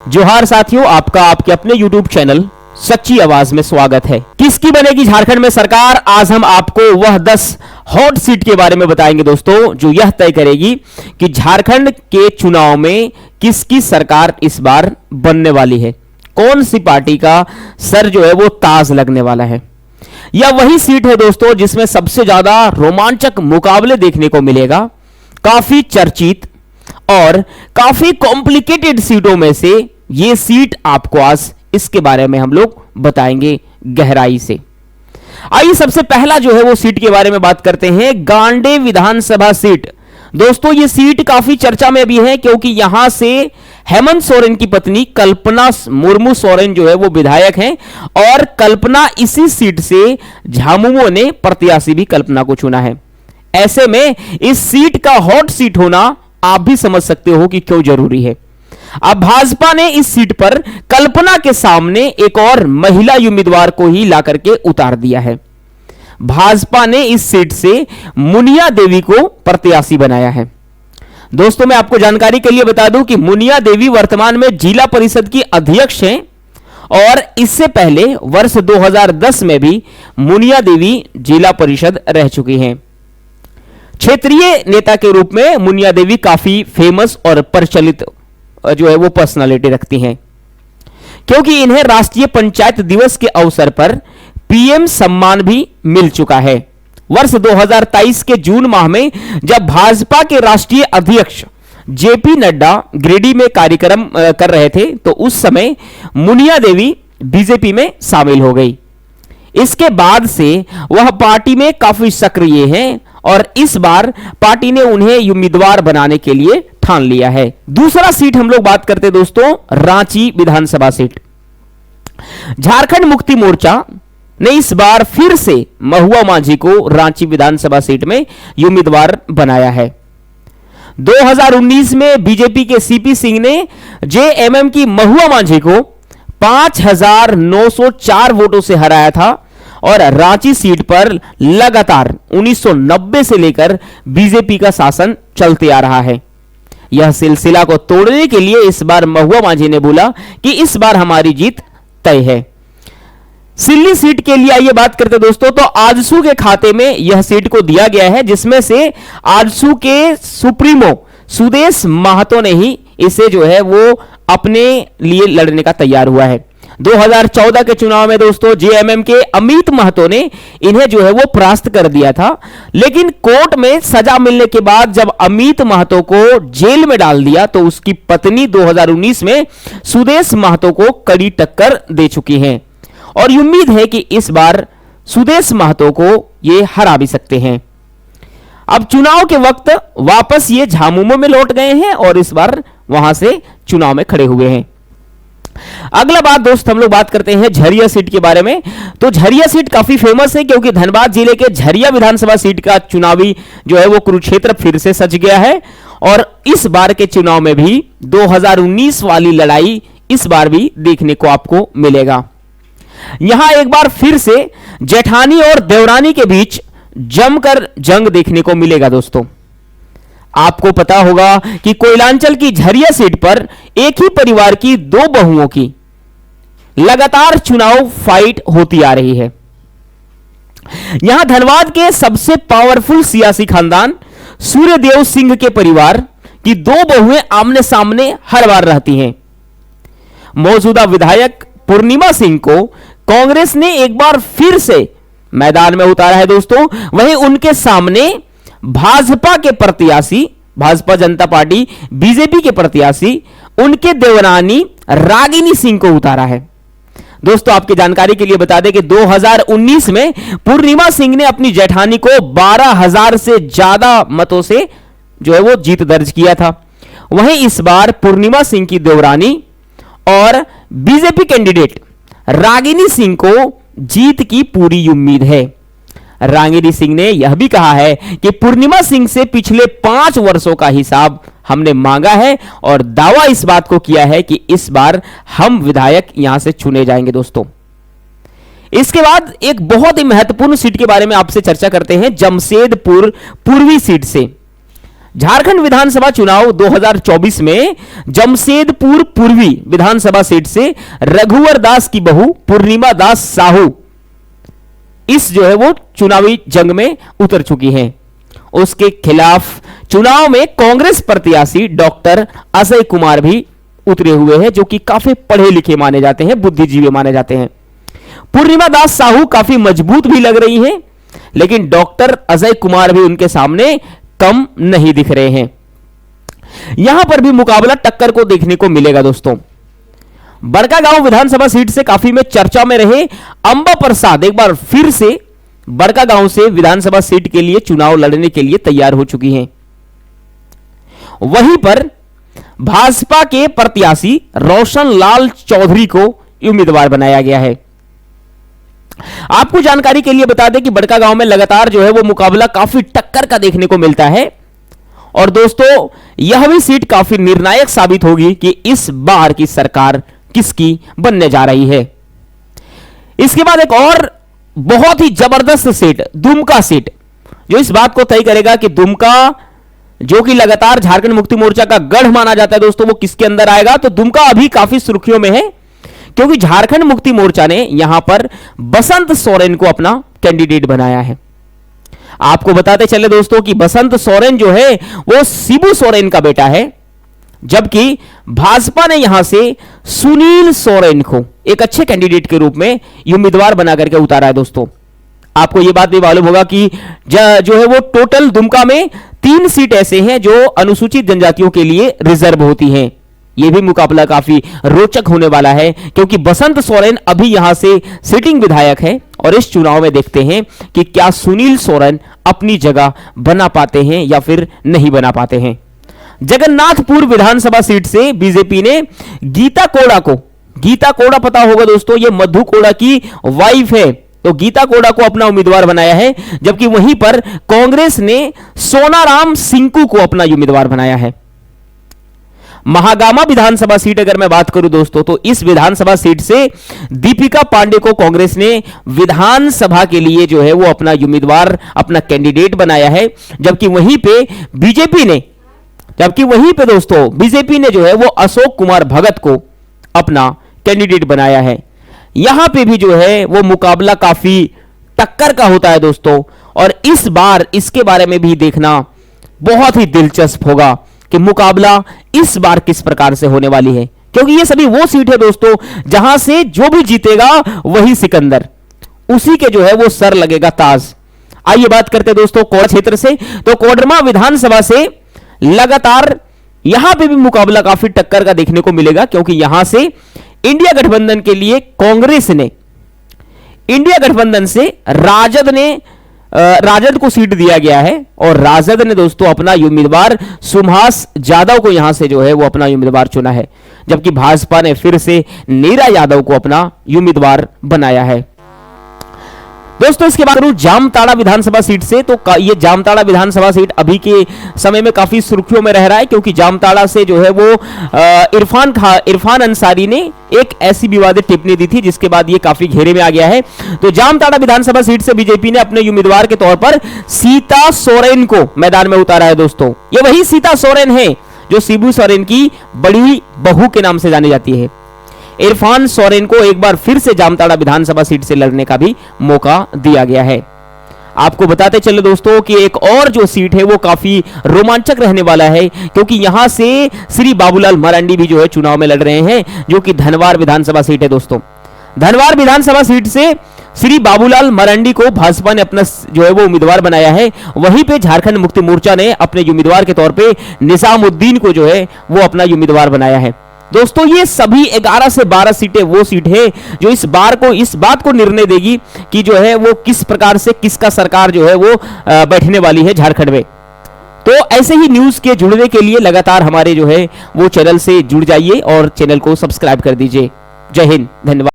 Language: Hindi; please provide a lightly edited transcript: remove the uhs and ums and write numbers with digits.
जोहार साथियों, आपका आपके अपने YouTube चैनल सच्ची आवाज में स्वागत है। किसकी बनेगी झारखंड में सरकार, आज हम आपको वह 10 हॉट सीट के बारे में बताएंगे दोस्तों, जो यह तय करेगी कि झारखंड के चुनाव में किसकी सरकार इस बार बनने वाली है, कौन सी पार्टी का सर जो है वो ताज लगने वाला है। यह वही सीट है दोस्तों जिसमें सबसे ज्यादा रोमांचक मुकाबले देखने को मिलेगा। काफी चर्चित और काफी कॉम्प्लिकेटेड सीटों में से यह सीट आपको आज इसके बारे में हम लोग बताएंगे गहराई से। आइए सबसे पहला जो है वो सीट के बारे में बात करते हैं, गांडे विधानसभा सीट। दोस्तों ये सीट काफी चर्चा में भी है क्योंकि यहां से हेमंत सोरेन की पत्नी कल्पना मुर्मू सोरेन जो है वो विधायक हैं और कल्पना इसी सीट से झामुमो ने प्रत्याशी भी कल्पना को चुना है। ऐसे में इस सीट का हॉट सीट होना आप भी समझ सकते हो कि क्यों जरूरी है। अब भाजपा ने इस सीट पर कल्पना के सामने एक और महिला उम्मीदवार को ही लाकर के उतार दिया है। भाजपा ने इस सीट से मुनिया देवी को प्रत्याशी बनाया है। दोस्तों मैं आपको जानकारी के लिए बता दूं कि मुनिया देवी वर्तमान में जिला परिषद की अध्यक्ष हैं और इससे पहले वर्ष 2010 में भी मुनिया देवी जिला परिषद रह चुकी हैं। क्षेत्रीय नेता के रूप में मुनिया देवी काफी फेमस और प्रचलित जो है वो पर्सनालिटी रखती हैं, क्योंकि इन्हें राष्ट्रीय पंचायत दिवस के अवसर पर पीएम सम्मान भी मिल चुका है। वर्ष 2023 के जून माह में जब भाजपा के राष्ट्रीय अध्यक्ष जेपी नड्डा गिरिडीह में कार्यक्रम कर रहे थे तो उस समय मुनिया देवी बीजेपी में शामिल हो गई। इसके बाद से वह पार्टी में काफी सक्रिय हैं और इस बार पार्टी ने उन्हें उम्मीदवार बनाने के लिए ठान लिया है। दूसरा सीट हम लोग बात करते दोस्तों, रांची विधानसभा सीट। झारखंड मुक्ति मोर्चा ने इस बार फिर से महुआ माझी को रांची विधानसभा सीट में उम्मीदवार बनाया है। 2019 में बीजेपी के सीपी सिंह ने जेएमएम की महुआ माझी को 5,904 वोटों से हराया था और रांची सीट पर लगातार 1990 से लेकर बीजेपी का शासन चलते आ रहा है। यह सिलसिला को तोड़ने के लिए इस बार महुआ माझी ने बोला कि इस बार हमारी जीत तय है। सिल्ली सीट के लिए आइए बात करते दोस्तों, तो आजसू के खाते में यह सीट को दिया गया है, जिसमें से आजसू के सुप्रीमो सुदेश महतो ने ही इसे जो है वो अपने लिए लड़ने का तैयार हुआ है। 2014 के चुनाव में दोस्तों जेएमएम के अमित महतो ने इन्हें जो है वो परास्त कर दिया था, लेकिन कोर्ट में सजा मिलने के बाद जब अमित महतो को जेल में डाल दिया तो उसकी पत्नी 2019 में सुदेश महतो को कड़ी टक्कर दे चुकी हैं और उम्मीद है कि इस बार सुदेश महतो को ये हरा भी सकते हैं। अब चुनाव के वक्त वापस ये झामुमो में लौट गए हैं और इस बार वहां से चुनाव में खड़े हुए हैं। अगला बात दोस्त हम लोग बात करते हैं झरिया सीट के बारे में। तो झरिया सीट काफी फेमस है क्योंकि धनबाद जिले के झरिया विधानसभा सीट का चुनावी जो है वो कुरुक्षेत्र फिर से सज गया है और इस बार के चुनाव में भी 2019 वाली लड़ाई इस बार भी देखने को आपको मिलेगा। यहां एक बार फिर से जेठानी और देवरानी के बीच जमकर जंग देखने को मिलेगा। दोस्तों आपको पता होगा कि कोयलांचल की झरिया सीट पर एक ही परिवार की 2 बहुओं की लगातार चुनाव फाइट होती आ रही है। यहां धनबाद के सबसे पावरफुल सियासी खानदान सूर्यदेव सिंह के परिवार की 2 बहुएं आमने सामने हर बार रहती हैं। मौजूदा विधायक पूर्णिमा सिंह को कांग्रेस ने एक बार फिर से मैदान में उतारा है दोस्तों। वहीं उनके सामने भाजपा के प्रत्याशी, भाजपा जनता पार्टी बीजेपी के प्रत्याशी उनके देवरानी रागिनी सिंह को उतारा है। दोस्तों आपकी जानकारी के लिए बता दें कि 2019 में पूर्णिमा सिंह ने अपनी जेठानी को 12,000 से ज्यादा मतों से जो है वो जीत दर्ज किया था। वहीं इस बार पूर्णिमा सिंह की देवरानी और बीजेपी कैंडिडेट रागिनी सिंह को जीत की पूरी उम्मीद है। रागिनी सिंह ने यह भी कहा है कि पूर्णिमा सिंह से पिछले 5 वर्षों का हिसाब हमने मांगा है और दावा इस बात को किया है कि इस बार हम विधायक यहां से चुने जाएंगे। दोस्तों इसके बाद एक बहुत ही महत्वपूर्ण सीट के बारे में आपसे चर्चा करते हैं, जमशेदपुर पूर्वी सीट से। झारखंड विधानसभा चुनाव 2024 में जमशेदपुर पूर्वी विधानसभा सीट से रघुवर दास की बहू पूर्णिमा दास साहू इस जो है वो चुनावी जंग में उतर चुकी हैं। उसके खिलाफ चुनाव में कांग्रेस प्रत्याशी डॉक्टर अजय कुमार भी उतरे हुए हैं, जो कि काफी पढ़े लिखे माने जाते हैं, बुद्धिजीवी माने जाते हैं। पूर्णिमा दास साहू काफी मजबूत भी लग रही हैं, लेकिन डॉक्टर अजय कुमार भी उनके सामने कम नहीं दिख रहे हैं। यहां पर भी मुकाबला टक्कर को देखने को मिलेगा दोस्तों। बड़कागांव विधानसभा सीट से काफी में चर्चा में रहे अंबा प्रसाद एक बार फिर से बड़कागांव से विधानसभा सीट के लिए चुनाव लड़ने के लिए तैयार हो चुकी हैं। वहीं पर भाजपा के प्रत्याशी रोशन लाल चौधरी को उम्मीदवार बनाया गया है। आपको जानकारी के लिए बता दें कि बड़कागांव में लगातार जो है वो मुकाबला काफी टक्कर का देखने को मिलता है, और दोस्तों यह भी सीट काफी निर्णायक साबित होगी कि इस बार की सरकार किसकी बनने जा रही है। इसके बाद एक और बहुत ही जबरदस्त सीट, दुमका सीट, जो इस बात को तय करेगा कि दुमका जो कि लगातार झारखंड मुक्ति मोर्चा का गढ़ माना जाता है दोस्तों, वो किसके अंदर आएगा। तो दुमका अभी काफी सुर्खियों में है, क्योंकि झारखंड मुक्ति मोर्चा ने यहां पर बसंत सोरेन को अपना कैंडिडेट बनाया है। आपको बताते चले दोस्तों कि बसंत सोरेन जो है वो शिबू सोरेन का बेटा है, जबकि भाजपा ने यहां से सुनील सोरेन को एक अच्छे कैंडिडेट के रूप में उम्मीदवार बना करके उतारा है दोस्तों। आपको यह बात भी मालूम होगा कि जो है वो टोटल दुमका में 3 सीट ऐसे हैं जो अनुसूचित जनजातियों के लिए रिजर्व होती हैं। यह भी मुकाबला काफी रोचक होने वाला है, क्योंकि बसंत सोरेन अभी यहां से सिटिंग विधायक है, और इस चुनाव में देखते हैं कि क्या सुनील सोरेन अपनी जगह बना पाते हैं या फिर नहीं बना पाते हैं। जगन्नाथपुर विधानसभा सीट से बीजेपी ने गीता कोड़ा पता होगा दोस्तों, ये मधु कोड़ा की वाइफ है, तो गीता कोड़ा को अपना उम्मीदवार बनाया है। जबकि वहीं पर कांग्रेस ने सोनाराम सिंकू को अपना उम्मीदवार बनाया है। महागामा विधानसभा सीट अगर मैं बात करूं दोस्तों, तो इस विधानसभा सीट से दीपिका पांडे को कांग्रेस ने विधानसभा के लिए जो है वो अपना उम्मीदवार, अपना कैंडिडेट बनाया है। जबकि वहीं पे दोस्तों बीजेपी ने जो है वो अशोक कुमार भगत को अपना कैंडिडेट बनाया है। यहां पे भी जो है वो मुकाबला काफी टक्कर का होता है दोस्तों, और इस बार इसके बारे में भी देखना बहुत ही दिलचस्प होगा कि मुकाबला इस बार किस प्रकार से होने वाली है, क्योंकि ये सभी वो सीट है दोस्तों जहां से जो भी जीतेगा वही सिकंदर, उसी के जो है वो सर लगेगा ताज। आइए बात करते हैं दोस्तों कोड़ा क्षेत्र से। तो कोडरमा विधानसभा से लगातार यहां पे भी मुकाबला काफी टक्कर का देखने को मिलेगा, क्योंकि यहां से इंडिया गठबंधन के लिए कांग्रेस ने, इंडिया गठबंधन से राजद को सीट दिया गया है, और राजद ने दोस्तों अपना उम्मीदवार सुभाष यादव को यहां से जो है वो अपना उम्मीदवार चुना है। जबकि भाजपा ने फिर से नीरा यादव को अपना उम्मीदवार बनाया है। दोस्तों इसके बाद जामताड़ा विधानसभा सीट से, तो ये जामताड़ा विधानसभा सीट अभी के समय में काफी सुर्खियों में रह रहा है, क्योंकि जामताड़ा से जो है वो इरफान अंसारी ने एक ऐसी विवादित टिप्पणी दी थी जिसके बाद ये काफी घेरे में आ गया है। तो जामताड़ा विधानसभा सीट से बीजेपी ने अपने उम्मीदवार के तौर पर सीता सोरेन को मैदान में उतारा है दोस्तों। ये वही सीता सोरेन है जो शिबू सोरेन की बड़ी बहू के नाम से जानी जाती है। इरफान सोरेन को एक बार फिर से जामताड़ा विधानसभा सीट से लड़ने का भी मौका दिया गया है। आपको बताते चले दोस्तों कि एक और जो सीट है वो काफी रोमांचक रहने वाला है, क्योंकि यहां से श्री बाबूलाल मरांडी भी जो है चुनाव में लड़ रहे हैं, जो कि धनवार विधानसभा सीट है दोस्तों। धनवार विधानसभा सीट से श्री बाबूलाल मरांडी को भाजपा ने अपना जो है वो उम्मीदवार बनाया है। वहीं पे झारखंड मुक्ति मोर्चा ने अपने उम्मीदवार के तौर पे निजामुद्दीन को जो है वो अपना उम्मीदवार बनाया है। दोस्तों ये सभी 11 से 12 सीटें वो सीट है जो इस बात को निर्णय देगी कि जो है वो किस प्रकार से किसका सरकार जो है वो बैठने वाली है झारखंड में। तो ऐसे ही न्यूज के जुड़ने के लिए लगातार हमारे जो है वो चैनल से जुड़ जाइए और चैनल को सब्सक्राइब कर दीजिए। जय हिंद, धन्यवाद।